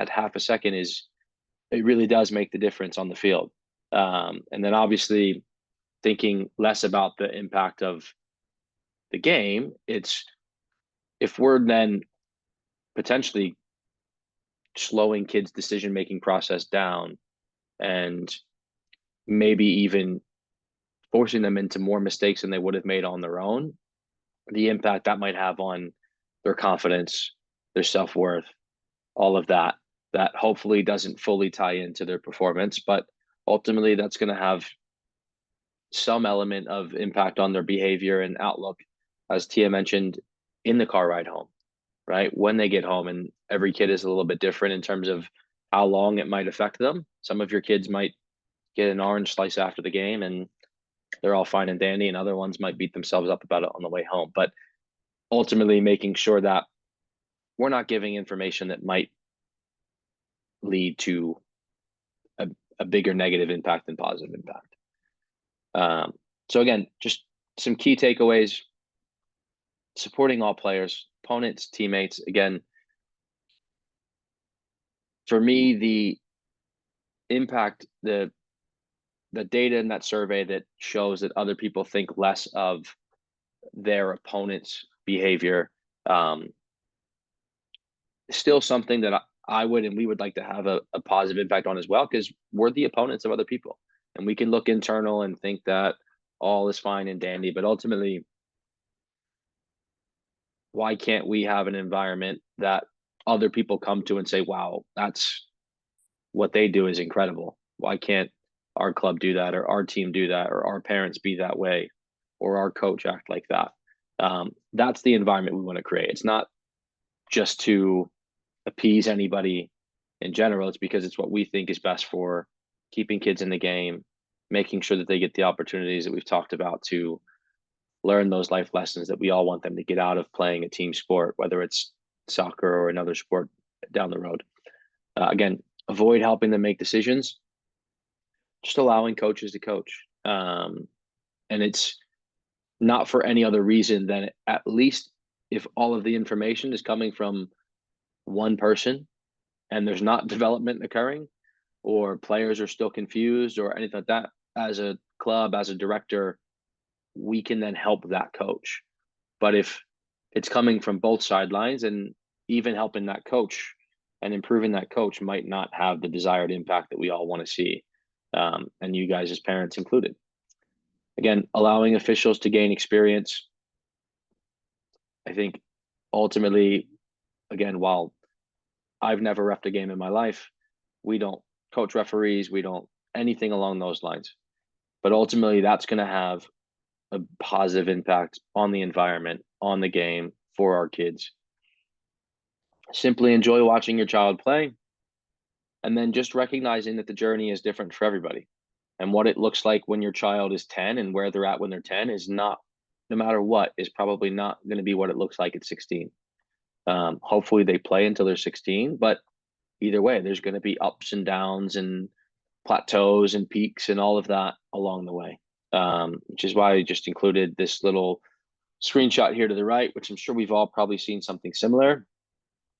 half a second it really does make the difference on the field. And then obviously thinking less about the impact of the game, it's if we're then potentially slowing kids' decision making process down and maybe even forcing them into more mistakes than they would have made on their own, the impact that might have on their confidence, their self worth, all of that, that hopefully doesn't fully tie into their performance, but ultimately that's going to have some element of impact on their behavior and outlook, as Tia mentioned, in the car ride home, right? When they get home, and every kid is a little bit different in terms of how long it might affect them. Some of your kids might get an orange slice after the game and they're all fine and dandy, and other ones might beat themselves up about it on the way home. But ultimately, making sure that we're not giving information that might lead to a, a bigger negative impact than positive impact. So again, just some key takeaways: supporting all players, opponents, teammates. Again, for me, the impact, the data in that survey that shows that other people think less of their opponent's behavior, um, still something that I would and we would like to have a positive impact on as well, because we're the opponents of other people. And we can look internal and think that all is fine and dandy, but ultimately, why can't we have an environment that other people come to and say, wow, that's what they do is incredible. Why can't our club do that, or our team do that, or our parents be that way, or our coach act like that? That's the environment we want to create. It's not just to appease anybody in general. It's because it's what we think is best for keeping kids in the game, making sure that they get the opportunities that we've talked about to learn those life lessons that we all want them to get out of playing a team sport, whether it's soccer or another sport down the road. Again, avoid helping them make decisions, just allowing coaches to coach. And it's not for any other reason than at least if all of the information is coming from one person and there's not development occurring or players are still confused or anything like that, as a club, as a director, we can then help that coach. But if it's coming from both sidelines, and even helping that coach and improving that coach might not have the desired impact that we all want to see, and you guys as parents included. Again, allowing officials to gain experience. I think ultimately, again, while I've never reffed a game in my life, we don't coach referees, we don't anything along those lines. But ultimately, that's going to have a positive impact on the environment, on the game for our kids. Simply enjoy watching your child play, and then just recognizing that the journey is different for everybody. And what it looks like when your child is 10 and where they're at when they're 10 is not, no matter what, is probably not going to be what it looks like at 16. Hopefully they play until they're 16, but either way, there's going to be ups and downs and plateaus and peaks and all of that along the way. Which is why I just included this little screenshot here to the right, which I'm sure we've all probably seen something similar,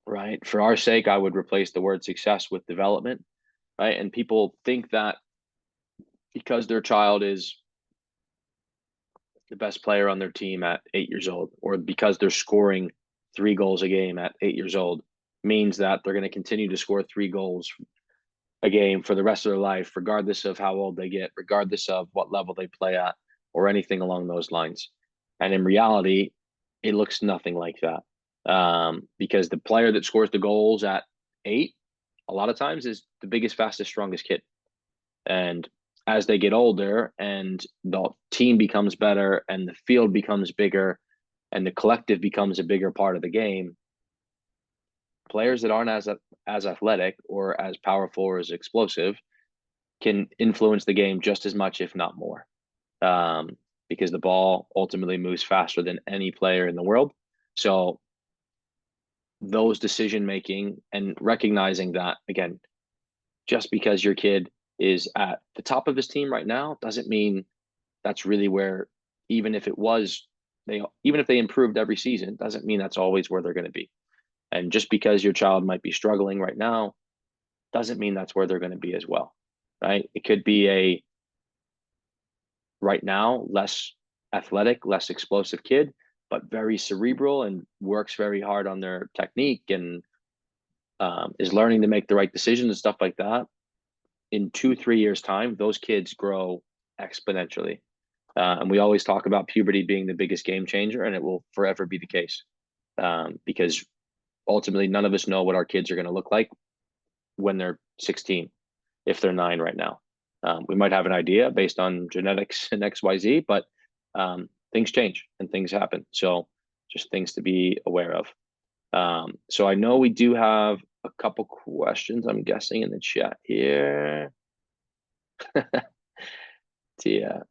right? For our sake, I would replace the word success with development, right? And people think that because their child is the best player on their team at 8 years old, or because they're scoring 3 goals a game at 8 years old, means that they're going to continue to score 3 goals a game for the rest of their life, regardless of how old they get, regardless of what level they play at, or anything along those lines. And in reality, it looks nothing like that. Because the player that scores the goals at 8, a lot of times is the biggest, fastest, strongest kid. And as they get older and the team becomes better and the field becomes bigger and the collective becomes a bigger part of the game, players that aren't as athletic or as powerful or as explosive can influence the game just as much, if not more, because the ball ultimately moves faster than any player in the world. So those decision making and recognizing that, again, just because your kid is at the top of his team right now doesn't mean that's really where, even if it was, even if they improved every season, doesn't mean that's always where they're going to be. And just because your child might be struggling right now doesn't mean that's where they're going to be as well, right? It could be a right now less athletic, less explosive kid, but very cerebral and works very hard on their technique and is learning to make the right decisions and stuff like that. In 2-3 years time, those kids grow exponentially. And we always talk about puberty being the biggest game changer, and it will forever be the case, because ultimately none of us know what our kids are going to look like when they're 16, if they're 9 right now. We might have an idea based on genetics and XYZ, but things change and things happen. So just things to be aware of. So I know we do have a couple questions, I'm guessing, in the chat here. Yeah.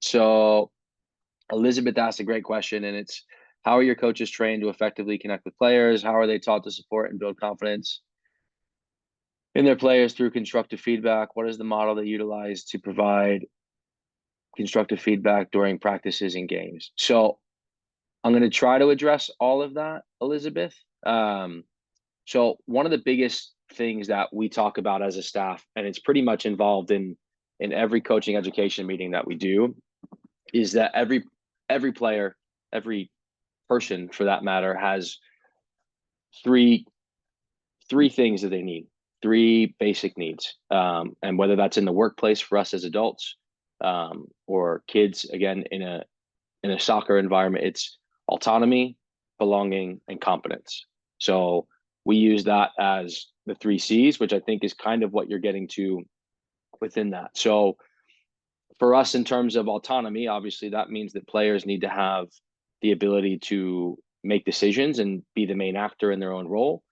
So Elizabeth asked a great question, and it's, how are your coaches trained to effectively connect with players? How are they taught to support and build confidence in their players through constructive feedback? What is the model they utilize to provide constructive feedback during practices and games? So I'm going to try to address all of that, Elizabeth. So one of the biggest things that we talk about as a staff, and it's pretty much involved in every coaching education meeting that we do, is that every player, every person for that matter, has three things that they need, 3 basic needs. And whether that's in the workplace for us as adults, or kids, again, in a soccer environment, it's autonomy, belonging, and competence. So we use that as the 3 C's, which I think is kind of what you're getting to within that. So for us, in terms of autonomy, obviously that means that players need to have the ability to make decisions and be the main actor in their own role.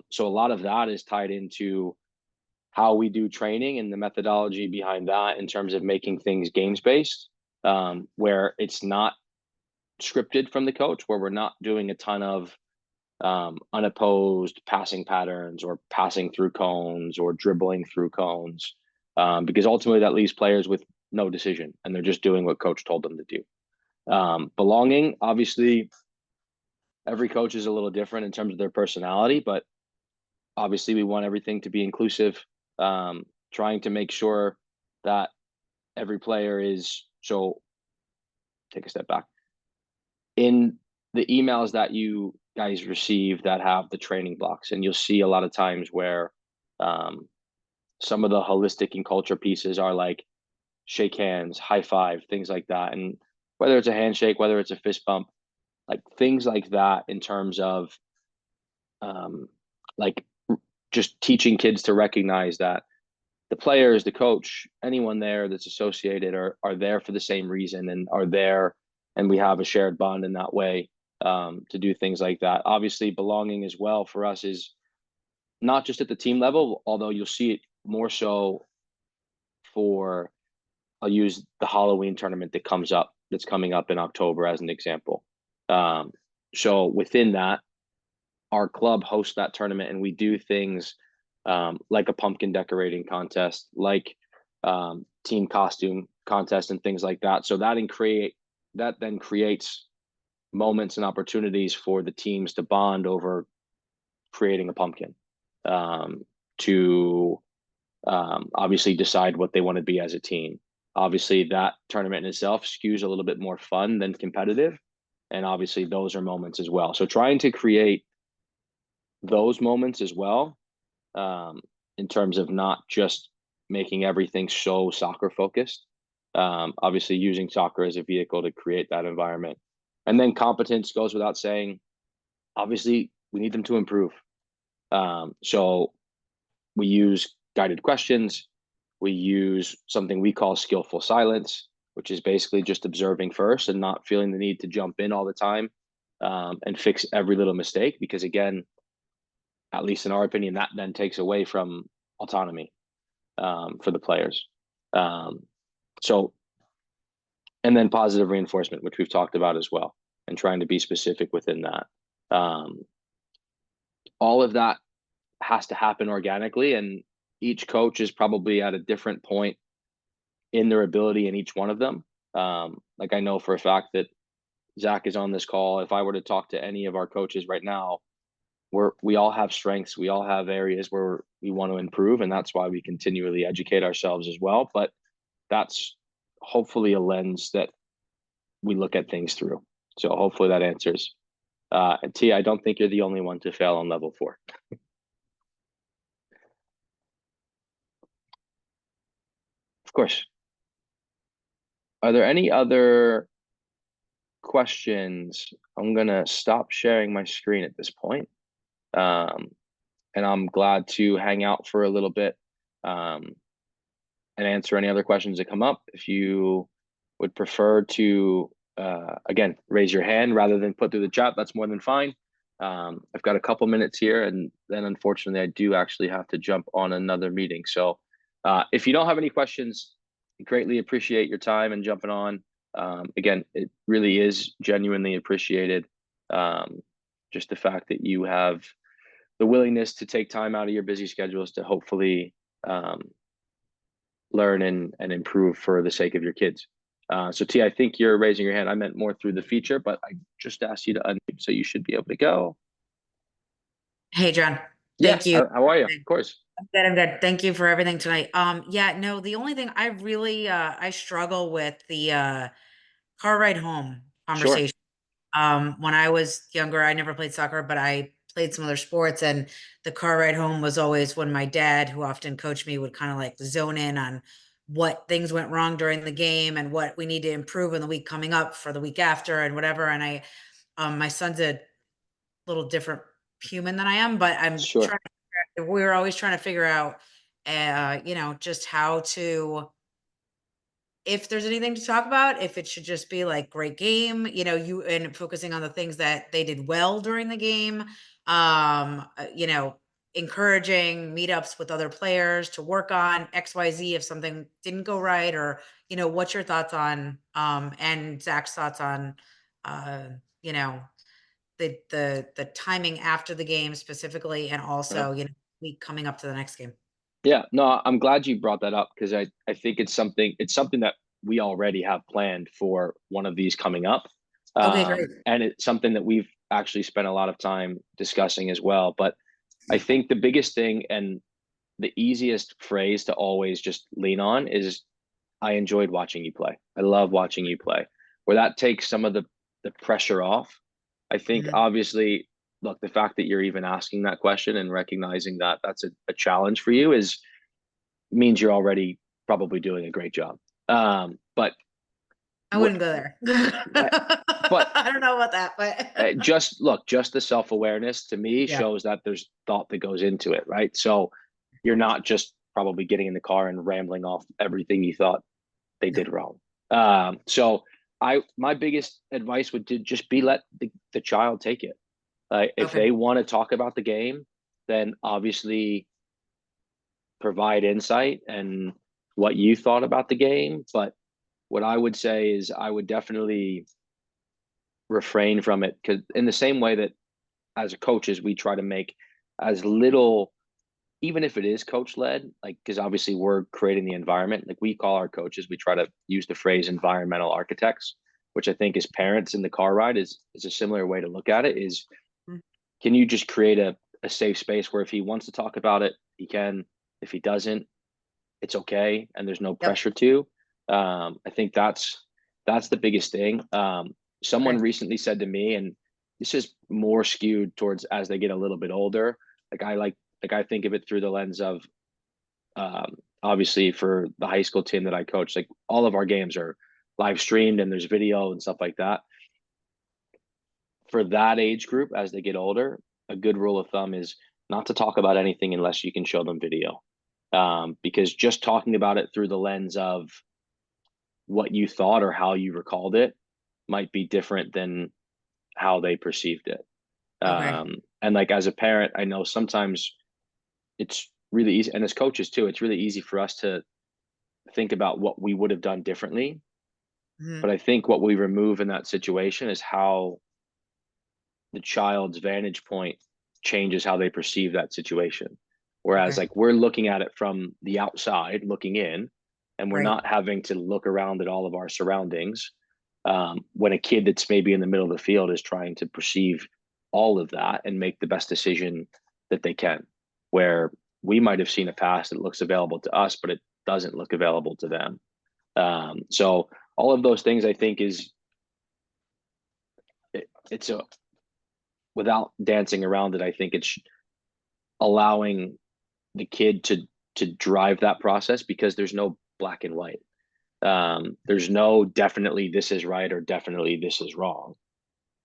So a lot of that is tied into how we do training and the methodology behind that in terms of making things games based, where it's not scripted from the coach, where we're not doing a ton of unopposed passing patterns or passing through cones or dribbling through cones, because ultimately that leaves players with no decision and they're just doing what coach told them to do. Belonging, obviously, every coach is a little different in terms of their personality, but obviously we want everything to be inclusive, trying to make sure that every player is. So take a step back. In the emails that you guys receive that have the training blocks, and you'll see a lot of times where some of the holistic and culture pieces are like shake hands, high five, things like that. And whether it's a handshake, whether it's a fist bump, like things like that, in terms of like just teaching kids to recognize that the players, the coach, anyone there that's associated are there for the same reason and are there, and we have a shared bond in that way, to do things like that. Obviously, belonging as well for us is not just at the team level, although you'll see it more so for, I'll use the Halloween tournament that's coming up in October as an example. So within that, our club hosts that tournament, and we do things like a pumpkin decorating contest, like team costume contest, and things like that. So that then creates moments and opportunities for the teams to bond over creating a pumpkin, to obviously decide what they want to be as a team. Obviously, that tournament in itself skews a little bit more fun than competitive, and obviously those are moments as well. So trying to create those moments as well, in terms of not just making everything so soccer focused. Obviously, using soccer as a vehicle to create that environment. And then competence goes without saying. Obviously, we need them to improve. So we use guided questions. We use something we call skillful silence, which is basically just observing first and not feeling the need to jump in all the time, and fix every little mistake. Because again, at least in our opinion, that then takes away from autonomy, for the players. Um, so, and then positive reinforcement, which we've talked about as well, and trying to be specific within that. All of that has to happen organically, and each coach is probably at a different point in their ability in each one of them. Like I know for a fact that Zach is on this call. If I were to talk to any of our coaches right now, we all have strengths. We all have areas where we want to improve, and that's why we continually educate ourselves as well. But that's hopefully a lens that we look at things through. So hopefully that answers. And T, I don't think you're the only one to fail on level 4. Of course. Are there any other questions? I'm gonna stop sharing my screen at this point. And I'm glad to hang out for a little bit, and answer any other questions that come up. If you would prefer to, again, raise your hand rather than put through the chat, that's more than fine. I've got a couple minutes here, and then unfortunately I do actually have to jump on another meeting. So if you don't have any questions, greatly appreciate your time and jumping on. Again, it really is genuinely appreciated. Just the fact that you have the willingness to take time out of your busy schedules to hopefully learn and improve for the sake of your kids. So T, I think you're raising your hand. I meant more through the feature, but I just asked you to unmute, so you should be able to go. Hey, John. Yeah, Thank you. how are you? Of course. I'm good. Thank you for everything tonight. Yeah, no, the only thing I really I struggle with the car ride home Sure. conversation. When I was younger, I never played soccer, but I played some other sports, and the car ride home was always when my dad, who often coached me, would kind of like zone in on what things went wrong during the game and what we need to improve in the week coming up for the week after and whatever. And my son's a little different human than I am, but Sure. we're always trying to figure out, just how to, if there's anything to talk about, if it should just be like great game, you and focusing on the things that they did well during the game, encouraging meetups with other players to work on XYZ if something didn't go right, or, what's your thoughts on, and Zach's thoughts on, uh, you know, the timing after the game specifically, and Yeah. also, week coming up to the next game. Yeah, no, I'm glad you brought that up, because I think it's something that we already have planned for one of these coming up. Okay, great. And it's something that we've actually spent a lot of time discussing as well. But I think the biggest thing and the easiest phrase to always just lean on is, I enjoyed watching you play. I love watching you play. Where that takes some of the pressure off. I think Mhm. obviously, look, the fact that you're even asking that question and recognizing that that's a challenge for you is means you're already probably doing a great job. But I what, wouldn't go there. but I don't know about that, but just the self-awareness to me yeah, shows that there's thought that goes into it, right? So you're not just probably getting in the car and rambling off everything you thought they no. did wrong. So my biggest advice would just be, let the child take it. If Okay, they want to talk about the game, then obviously provide insight and what you thought about the game. But what I would say is, I would definitely refrain from it, because in the same way that as coaches we try to make as little, even if it is coach led, like, because obviously we're creating the environment. Like, we call our coaches, we try to use the phrase environmental architects, which I think as parents in the car ride is a similar way to look at it. Is, mm, can you just create a safe space where if he wants to talk about it, he can. If he doesn't, it's okay, and there's no yep, pressure to. I think that's the biggest thing. Someone okay, recently said to me, and this is more skewed towards as they get a little bit older. Like I think of it through the lens of obviously for the high school team that I coach, like all of our games are live streamed and there's video and stuff like that. For that age group, as they get older, a good rule of thumb is not to talk about anything unless you can show them video. Because just talking about it through the lens of what you thought or how you recalled it might be different than how they perceived it. Okay. And like as a parent, I know sometimes it's really easy, and as coaches too, it's really easy for us to think about what we would have done differently. Hmm. But I think what we remove in that situation is how the child's vantage point changes how they perceive that situation. Whereas, Okay. like, we're looking at it from the outside, looking in, and we're Right. not having to look around at all of our surroundings. When a kid that's maybe in the middle of the field is trying to perceive all of that and make the best decision that they can, where we might have seen a pass that looks available to us, but it doesn't look available to them. So all of those things, I think, is it's a without dancing around it. I think it's allowing the kid to drive that process because there's no black and white. There's no definitely this is right or definitely this is wrong.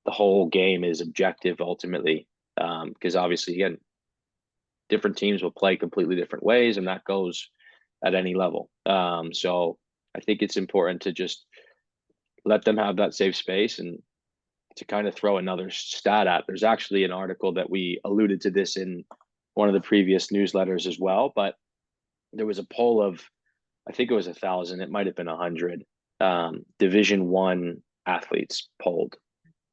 The whole game is objective ultimately, because obviously, again, different teams will play completely different ways, and that goes at any level. So I think it's important to just let them have that safe space. And to kind of throw another stat at, there's actually an article that we alluded to this in one of the previous newsletters as well, but there was a poll of, I think it was 1,000, it might have been 100 Division 1 athletes polled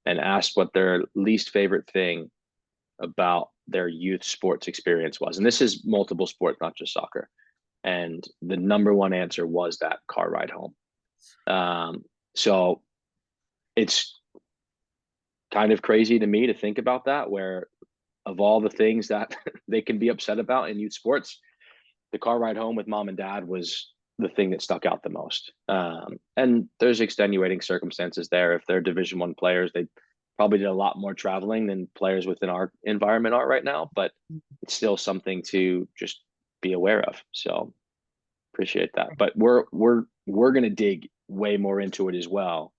and asked what their least favorite thing about their youth sports experience was. And this is multiple sports, not just soccer. And the number one answer was that car ride home. So it's kind of crazy to me to think about that, where of all the things that they can be upset about in youth sports, the car ride home with mom and dad was the thing that stuck out the most. And there's extenuating circumstances there. If they're Division 1 players, they probably did a lot more traveling than players within our environment are right now, but it's still something to just be aware of. So appreciate that. But we're gonna dig way more into it as well,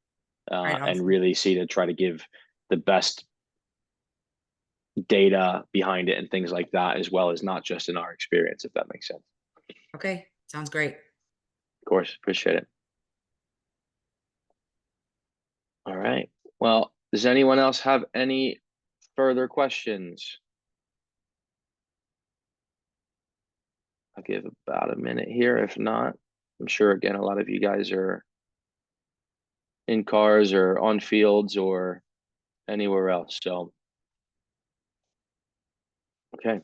Right. and Awesome. really see to try to give the best data behind it and things like that, as well as not just in our experience, if that makes sense. Okay. Sounds great. Of course, appreciate it. All right. Well, does anyone else have any further questions? I'll give about a minute here. If not, I'm sure again a lot of you guys are in cars or on fields or anywhere else. So, okay.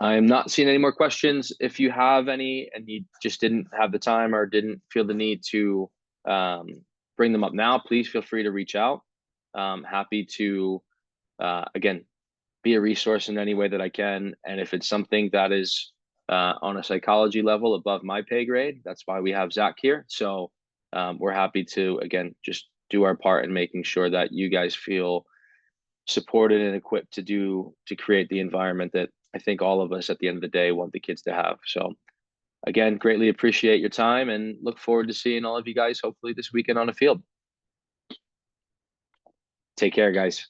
I am not seeing any more questions. If you have any and you just didn't have the time or didn't feel the need to um, bring them up now, please feel free to reach out. Happy to, again, be a resource in any way that I can. And if it's something that is on a psychology level above my pay grade, that's why we have Zach here. So we're happy to, again, just do our part in making sure that you guys feel supported and equipped to create the environment that I think all of us at the end of the day want the kids to have. So again, greatly appreciate your time and look forward to seeing all of you guys hopefully this weekend on the field. Take care, guys.